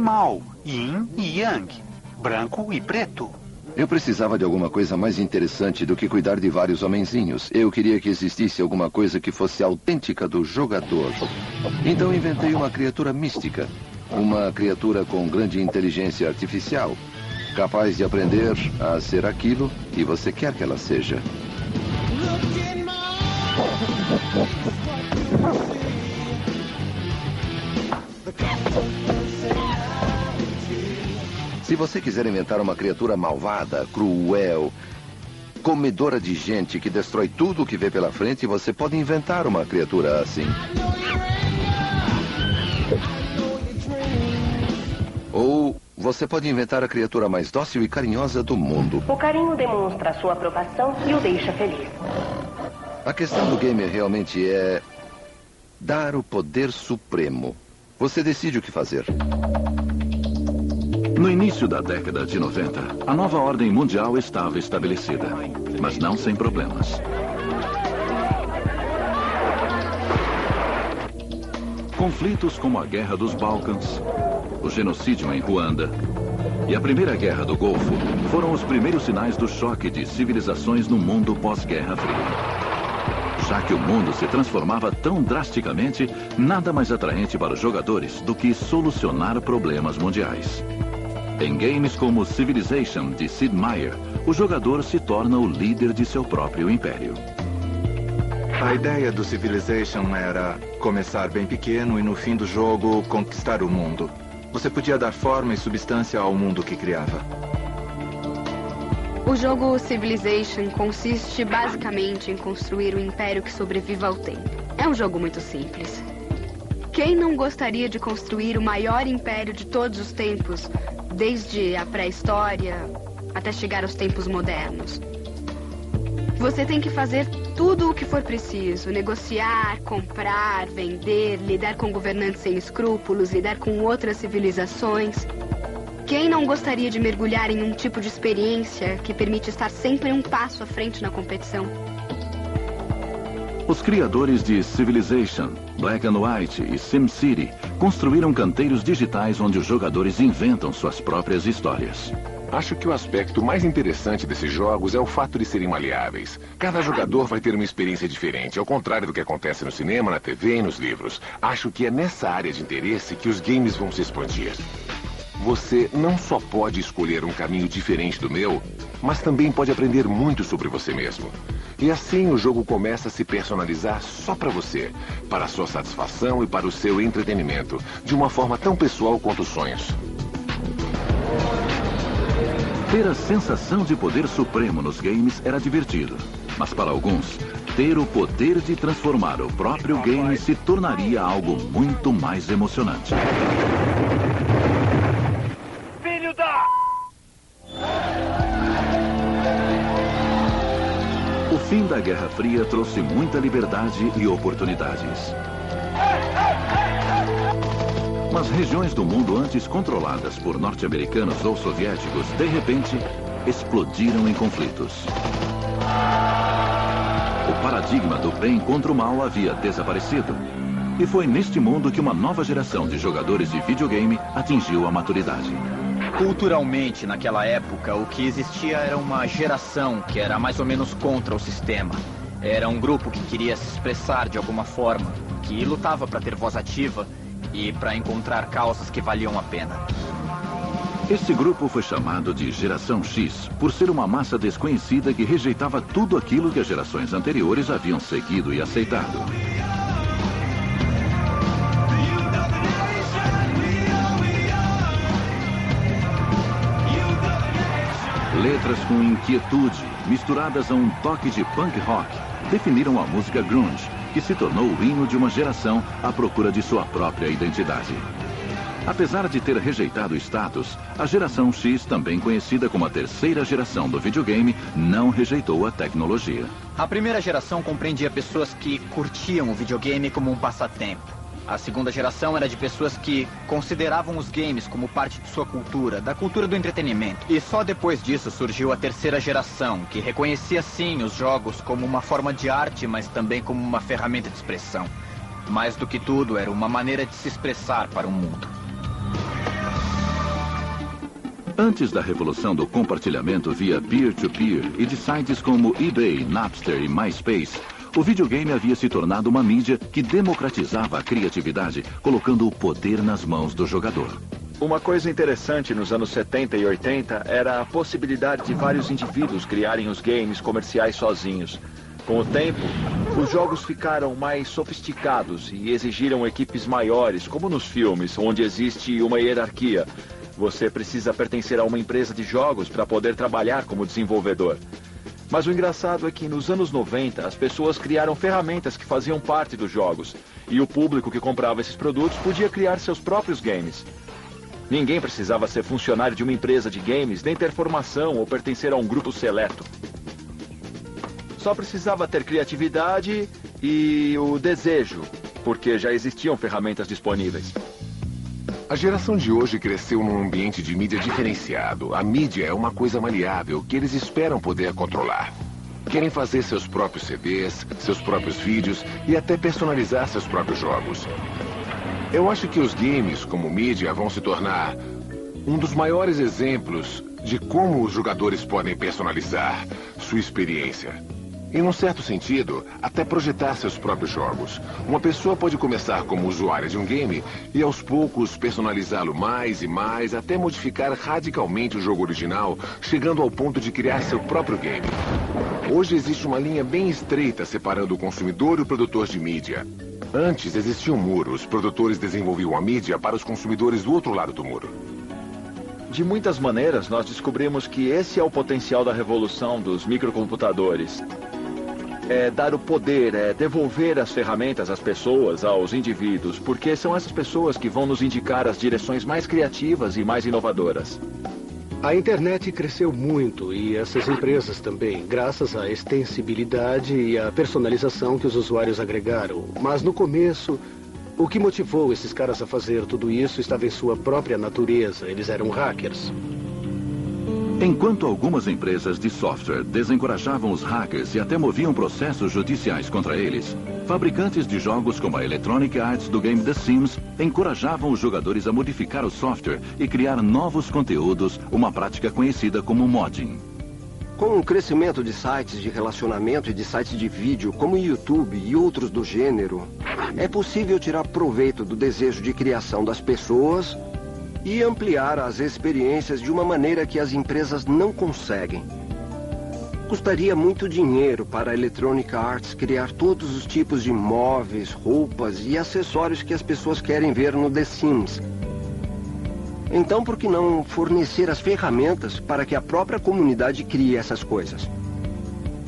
mal. Yin e Yang. Branco e preto. Eu precisava de alguma coisa mais interessante do que cuidar de vários homenzinhos. Eu queria que existisse alguma coisa que fosse autêntica do jogador. Então inventei uma criatura mística. Uma criatura com grande inteligência artificial. Capaz de aprender a ser aquilo que você quer que ela seja. Se você quiser inventar uma criatura malvada, cruel, comedora de gente que destrói tudo o que vê pela frente, você pode inventar uma criatura assim. Ou você pode inventar a criatura mais dócil e carinhosa do mundo. O carinho demonstra a sua aprovação e o deixa feliz. A questão do gamer realmente é dar o poder supremo. Você decide o que fazer. No início da década de 90, a nova ordem mundial estava estabelecida, mas não sem problemas. Conflitos como a Guerra dos Balcãs, o genocídio em Ruanda e a Primeira Guerra do Golfo foram os primeiros sinais do choque de civilizações no mundo pós-Guerra Fria. Já que o mundo se transformava tão drasticamente, nada mais atraente para os jogadores do que solucionar problemas mundiais. Em games como Civilization, de Sid Meier, o jogador se torna o líder de seu próprio império. A ideia do Civilization era começar bem pequeno e no fim do jogo conquistar o mundo. Você podia dar forma e substância ao mundo que criava. O jogo Civilization consiste basicamente em construir um império que sobreviva ao tempo. É um jogo muito simples. Quem não gostaria de construir o maior império de todos os tempos, desde a pré-história até chegar aos tempos modernos? Você tem que fazer tudo o que for preciso. Negociar, comprar, vender, lidar com governantes sem escrúpulos, lidar com outras civilizações. Quem não gostaria de mergulhar em um tipo de experiência que permite estar sempre um passo à frente na competição? Os criadores de Civilization, Black and White e SimCity construíram canteiros digitais onde os jogadores inventam suas próprias histórias. Acho que o aspecto mais interessante desses jogos é o fato de serem maleáveis. Cada jogador vai ter uma experiência diferente, ao contrário do que acontece no cinema, na TV e nos livros. Acho que é nessa área de interesse que os games vão se expandir. Você não só pode escolher um caminho diferente do meu, mas também pode aprender muito sobre você mesmo. E assim o jogo começa a se personalizar só para você, para a sua satisfação e para o seu entretenimento, de uma forma tão pessoal quanto os sonhos. Ter a sensação de poder supremo nos games era divertido, mas para alguns, ter o poder de transformar o próprio game se tornaria algo muito mais emocionante. Filho da... O fim da Guerra Fria trouxe muita liberdade e oportunidades. Mas regiões do mundo antes controladas por norte-americanos ou soviéticos, de repente, explodiram em conflitos. O paradigma do bem contra o mal havia desaparecido. E foi neste mundo que uma nova geração de jogadores de videogame atingiu a maturidade. Culturalmente, naquela época, o que existia era uma geração que era mais ou menos contra o sistema. Era um grupo que queria se expressar de alguma forma, que lutava para ter voz ativa e para encontrar causas que valiam a pena. Esse grupo foi chamado de Geração X, por ser uma massa desconhecida que rejeitava tudo aquilo que as gerações anteriores haviam seguido e aceitado. Letras com inquietude, misturadas a um toque de punk rock, definiram a música grunge, que se tornou o hino de uma geração à procura de sua própria identidade. Apesar de ter rejeitado o status, a Geração X, também conhecida como a terceira geração do videogame, não rejeitou a tecnologia. A primeira geração compreendia pessoas que curtiam o videogame como um passatempo. A segunda geração era de pessoas que consideravam os games como parte de sua cultura, da cultura do entretenimento. E só depois disso surgiu a terceira geração, que reconhecia sim os jogos como uma forma de arte, mas também como uma ferramenta de expressão. Mais do que tudo, era uma maneira de se expressar para o mundo. Antes da revolução do compartilhamento via peer-to-peer e de sites como eBay, Napster e MySpace, o videogame havia se tornado uma mídia que democratizava a criatividade, colocando o poder nas mãos do jogador. Uma coisa interessante nos anos 70 e 80 era a possibilidade de vários indivíduos criarem os games comerciais sozinhos. Com o tempo, os jogos ficaram mais sofisticados e exigiram equipes maiores, como nos filmes, onde existe uma hierarquia. Você precisa pertencer a uma empresa de jogos para poder trabalhar como desenvolvedor. Mas o engraçado é que nos anos 90, as pessoas criaram ferramentas que faziam parte dos jogos. E o público que comprava esses produtos podia criar seus próprios games. Ninguém precisava ser funcionário de uma empresa de games, nem ter formação ou pertencer a um grupo seleto. Só precisava ter criatividade e o desejo, porque já existiam ferramentas disponíveis. A geração de hoje cresceu num ambiente de mídia diferenciado. A mídia é uma coisa maleável que eles esperam poder controlar. Querem fazer seus próprios CDs, seus próprios vídeos e até personalizar seus próprios jogos. Eu acho que os games, como mídia, vão se tornar um dos maiores exemplos de como os jogadores podem personalizar sua experiência. Em um certo sentido, até projetar seus próprios jogos. Uma pessoa pode começar como usuária de um game e aos poucos personalizá-lo mais e mais até modificar radicalmente o jogo original, chegando ao ponto de criar seu próprio game. Hoje existe uma linha bem estreita separando o consumidor e o produtor de mídia. Antes existia um muro, os produtores desenvolviam a mídia para os consumidores do outro lado do muro. De muitas maneiras, nós descobrimos que esse é o potencial da revolução dos microcomputadores. É dar o poder, é devolver as ferramentas às pessoas, aos indivíduos, porque são essas pessoas que vão nos indicar as direções mais criativas e mais inovadoras. A internet cresceu muito e essas empresas também, graças à extensibilidade e à personalização que os usuários agregaram. Mas no começo, o que motivou esses caras a fazer tudo isso estava em sua própria natureza. Eles eram hackers. Enquanto algumas empresas de software desencorajavam os hackers e até moviam processos judiciais contra eles, fabricantes de jogos como a Electronic Arts do game The Sims encorajavam os jogadores a modificar o software e criar novos conteúdos, uma prática conhecida como modding. Com o crescimento de sites de relacionamento e de sites de vídeo como o YouTube e outros do gênero, é possível tirar proveito do desejo de criação das pessoas e ampliar as experiências de uma maneira que as empresas não conseguem. Custaria muito dinheiro para a Electronic Arts criar todos os tipos de móveis, roupas e acessórios que as pessoas querem ver no The Sims. Então, por que não fornecer as ferramentas para que a própria comunidade crie essas coisas?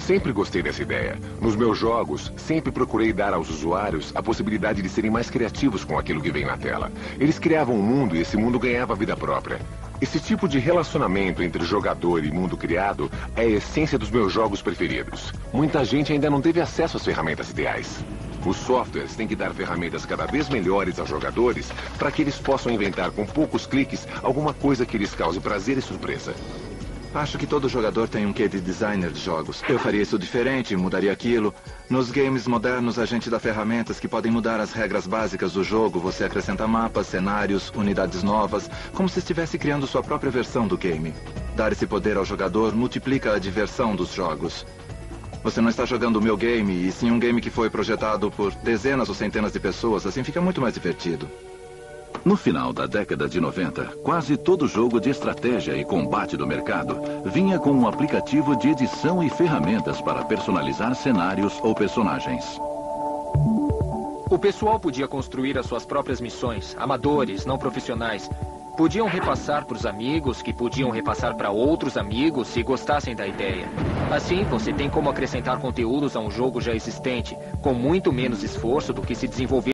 Sempre gostei dessa ideia. Nos meus jogos, sempre procurei dar aos usuários a possibilidade de serem mais criativos com aquilo que vem na tela. Eles criavam um mundo e esse mundo ganhava vida própria. Esse tipo de relacionamento entre jogador e mundo criado é a essência dos meus jogos preferidos. Muita gente ainda não teve acesso às ferramentas ideais. Os softwares têm que dar ferramentas cada vez melhores aos jogadores para que eles possam inventar com poucos cliques alguma coisa que lhes cause prazer e surpresa. Acho que todo jogador tem um quê de designer de jogos. Eu faria isso diferente, mudaria aquilo. Nos games modernos, a gente dá ferramentas que podem mudar as regras básicas do jogo. Você acrescenta mapas, cenários, unidades novas, como se estivesse criando sua própria versão do game. Dar esse poder ao jogador multiplica a diversão dos jogos. Você não está jogando o meu game, e sim um game que foi projetado por dezenas ou centenas de pessoas. Assim fica muito mais divertido. No final da década de 90, quase todo jogo de estratégia e combate do mercado vinha com um aplicativo de edição e ferramentas para personalizar cenários ou personagens. O pessoal podia construir as suas próprias missões, amadores, não profissionais. Podiam repassar para os amigos, que podiam repassar para outros amigos se gostassem da ideia. Assim, você tem como acrescentar conteúdos a um jogo já existente, com muito menos esforço do que se desenvolver